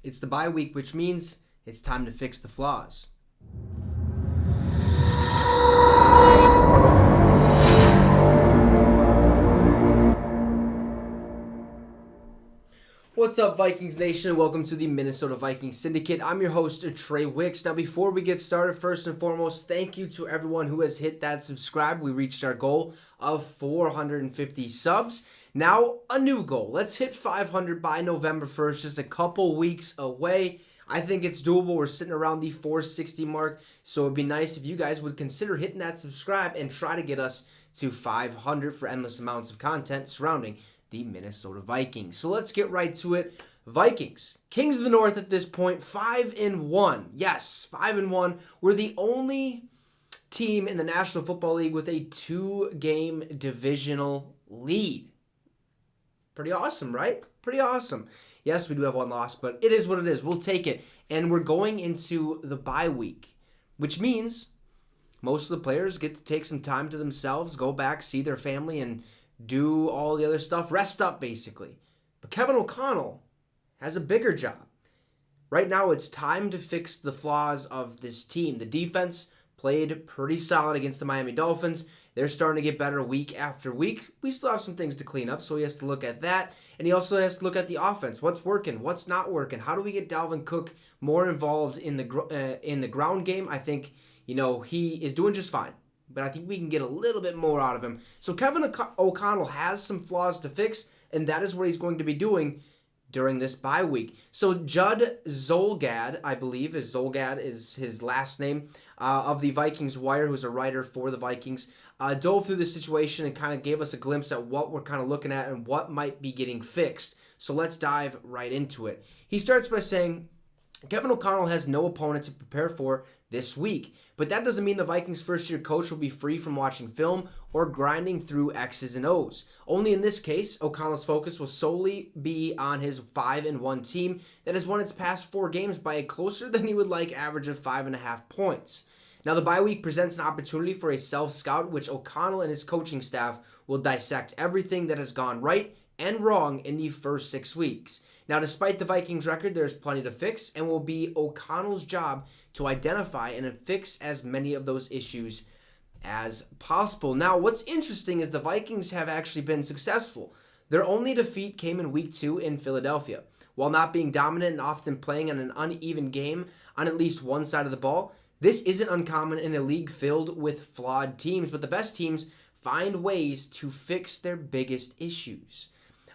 It's the bye week, which means it's time to fix the flaws. What's up, Vikings Nation? Welcome to the Minnesota Vikings Syndicate. I'm your host, Trey Wicks. Now, before we get started, first and foremost, thank you to everyone who has hit that subscribe. We reached our goal of 450 subs. Now, a new goal. Let's hit 500 by November 1st, just a couple weeks away. I think it's doable. We're sitting around the 460 mark, so it'd be nice if you guys would consider hitting that subscribe and try to get us to 500 for endless amounts of content surrounding the Minnesota Vikings. So let's get right to it. Vikings, Kings of the North at this point, 5-1. Yes, 5-1. We're the only team in the National Football League with a 2-game divisional lead. Pretty awesome, right? Pretty awesome. Yes, we do have one loss, but it is what it is. We'll take it. And we're going into the bye week, which means most of the players get to take some time to themselves, go back, see their family, and do all the other stuff, rest up basically. But Kevin O'Connell has a bigger job. Right now, it's time to fix the flaws of this team. The defense played pretty solid against the Miami Dolphins. They're starting to get better week after week. We still have some things to clean up, so he has to look at that. And he also has to look at the offense. What's working? What's not working? How do we get Dalvin Cook more involved in the ground game? I think, he is doing just fine, but I think we can get a little bit more out of him. So Kevin O'Connell has some flaws to fix, and that is what he's going to be doing during this bye week. So Judd Zulgad, I believe, Zulgad is his last name, of the Vikings Wire, who's a writer for the Vikings, dove through the situation and kind of gave us a glimpse at what we're kind of looking at and what might be getting fixed. So let's dive right into it. He starts by saying, Kevin O'Connell has no opponent to prepare for this week, but that doesn't mean the Vikings' first-year coach will be free from watching film or grinding through X's and O's. Only in this case, O'Connell's focus will solely be on his 5-1 team that has won its past 4 games by a closer than he would like average of 5.5 points. Now, the bye week presents an opportunity for a self-scout, which O'Connell and his coaching staff will dissect everything that has gone right and wrong in the first 6 weeks. Now, despite the Vikings' record, there's plenty to fix, and will be O'Connell's job to identify and fix as many of those issues as possible. Now, what's interesting is the Vikings have actually been successful. Their only defeat came in Week 2 in Philadelphia. While not being dominant and often playing on an uneven game on at least one side of the ball, this isn't uncommon in a league filled with flawed teams, but the best teams find ways to fix their biggest issues.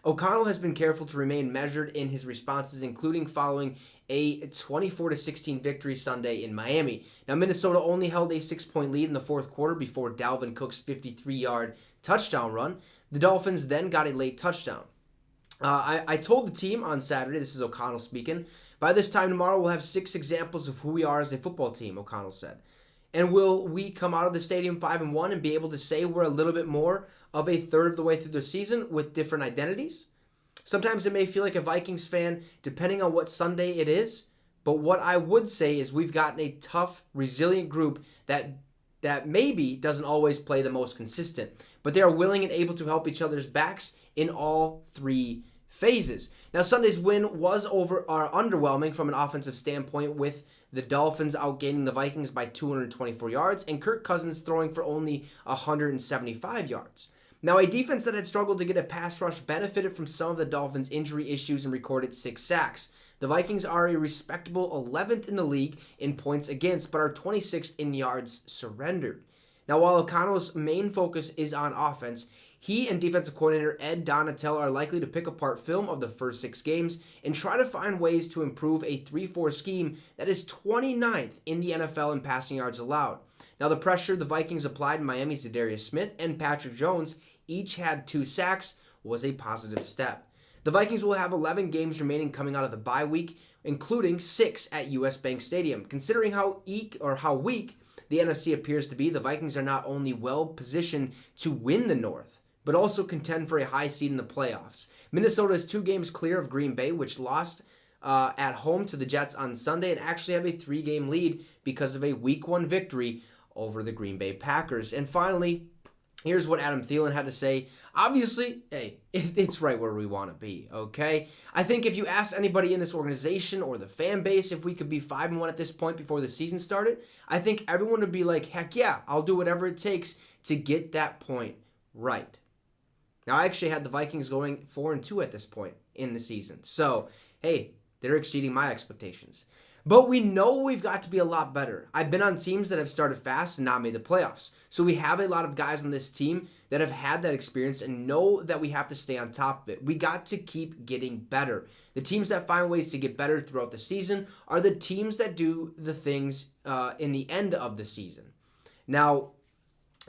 O'Connell has been careful to remain measured in his responses, including following a 24-16 victory Sunday in Miami. Now, Minnesota only held a 6-point lead in the fourth quarter before Dalvin Cook's 53-yard touchdown run. The Dolphins then got a late touchdown. I told the team on Saturday, this is O'Connell speaking, by this time tomorrow we'll have 6 examples of who we are as a football team, O'Connell said. And will we come out of the stadium 5-1 and be able to say we're a little bit more of a third of the way through the season with different identities? Sometimes it may feel like a Vikings fan, depending on what Sunday it is. But what I would say is we've gotten a tough, resilient group that maybe doesn't always play the most consistent. But they are willing and able to help each other's backs in all 3 phases. Now, Sunday's win was underwhelming from an offensive standpoint, with the Dolphins outgaining the Vikings by 224 yards and Kirk Cousins throwing for only 175 yards. Now, a defense that had struggled to get a pass rush benefited from some of the Dolphins' injury issues and recorded 6 sacks. The Vikings are a respectable 11th in the league in points against, but are 26th in yards surrendered. Now, while O'Connell's main focus is on offense, he and defensive coordinator Ed Donatel are likely to pick apart film of the first 6 games and try to find ways to improve a 3-4 scheme that is 29th in the NFL in passing yards allowed. Now, the pressure the Vikings applied in Miami's Zadarius Smith and Patrick Jones each had 2 sacks was a positive step. The Vikings will have 11 games remaining coming out of the bye week, including 6 at US Bank Stadium. Considering how weak the NFC appears to be, the Vikings are not only well positioned to win the North, but also contend for a high seed in the playoffs. Minnesota is 2 games clear of Green Bay, which lost at home to the Jets on Sunday, and actually have a 3-game lead because of a Week 1 victory over the Green Bay Packers. And finally, Here's what Adam Thielen had to say. Obviously, hey, it's right where we want to be, okay? I think if you ask anybody in this organization or the fan base if we could be 5-1 at this point before the season started, I think everyone would be like, heck yeah, I'll do whatever it takes to get that point right. Now, I actually had the Vikings going 4-2 at this point in the season. So, hey, they're exceeding my expectations. But we know we've got to be a lot better. I've been on teams that have started fast and not made the playoffs. So we have a lot of guys on this team that have had that experience and know that we have to stay on top of it. We got to keep getting better. The teams that find ways to get better throughout the season are the teams that do the things in the end of the season. Now,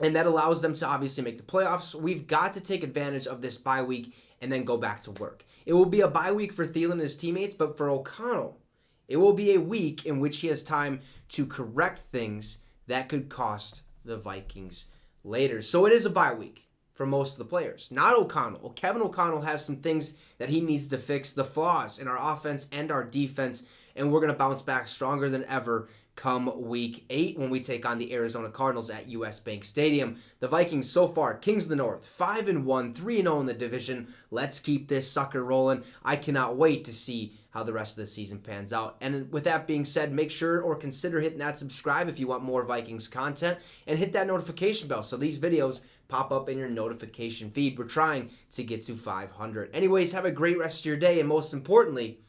and that allows them to obviously make the playoffs. We've got to take advantage of this bye week and then go back to work. It will be a bye week for Thielen and his teammates, but for O'Connell, it will be a week in which he has time to correct things that could cost the Vikings later. So it is a bye week for most of the players. Not O'Connell. Kevin O'Connell has some things that he needs to fix, the flaws in our offense and our defense, and we're going to bounce back stronger than ever come week 8 when we take on the Arizona Cardinals at US Bank Stadium. The Vikings so far, Kings of the North, 5-1, 3-0 in the division. Let's keep this sucker rolling. I cannot wait to see how the rest of the season pans out. And with that being said, make sure or consider hitting that subscribe if you want more Vikings content, and hit that notification bell so these videos pop up in your notification feed. We're trying to get to 500. Anyways, have a great rest of your day, and most importantly,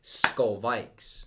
Skull Vikes.